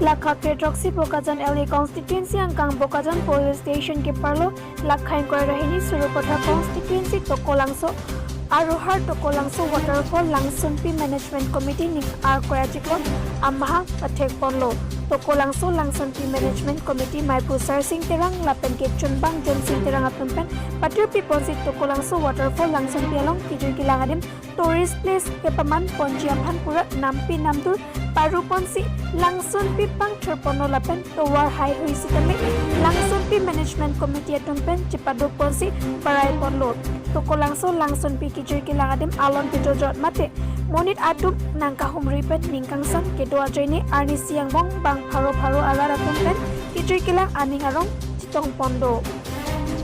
Lakha Kedroksi Bokajan LA Constituency Angkang Bokajan Police Station ke Parlo Lakhain Koi Rahini Surupatha Constituency Tokolangso Aruhar Tokolangso Waterfall Langsun P Management Committee Ning Ar Korajikon Amaha Pathek Ponlo Tokolangso Langsun P Management Committee Maipu Sarsing Terang Lapen ke Chunbang Jonsing Terang Atumpen Patur Piponsi Tokolangso Waterfall Langsun P Along Kijur Kilangadim Tourist Place Kepaman Ponji Aphan Pura Nampi Namdur Paru Ponsi Langsun P Pangchur Pono Lapen Towar High Huisitame Langsun P Management Committee Atumpen Cipado Ponsi Parai Ponlo Tokolangso Langsun P Kijur Kilangadim Alon Pijojot Mate Monit Atum Nangka Humripen Ningkangsan Kedua Joini Arni Siang Bong Bang Paro Alara Atumpen Kijur Kilang Aning Arong Citong Pondo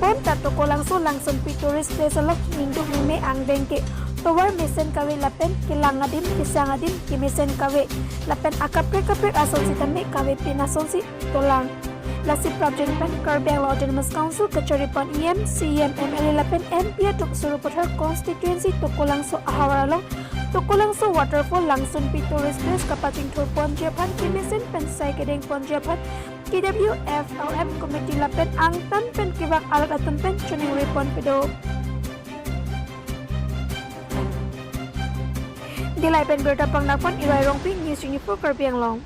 Pon Tokolangso Langsun P Tourist Place Alok Minggu Mime Angdengke Towar mesen kawe lapen kilangadim kisangadim kimesen kawe lapen akaprek asal sitame kawe pinason si tolang lasi project pen Kerbang Autonomous Council kecaripan EM CM MLA lapen MP tuk Surupatha Constituency Tokolangso Ahawaralong Tokolangso Waterfall Langsun P Tourist Place Kapacing Tur Ponjapan kimesen pen Saikadeng Ponjapan KWFLM Committee lapen angtan pen kibak alat atum pen chuning repon pedo Dilai pen berita pangnakpan Irai Rongpi News Unifor Kerbang Long.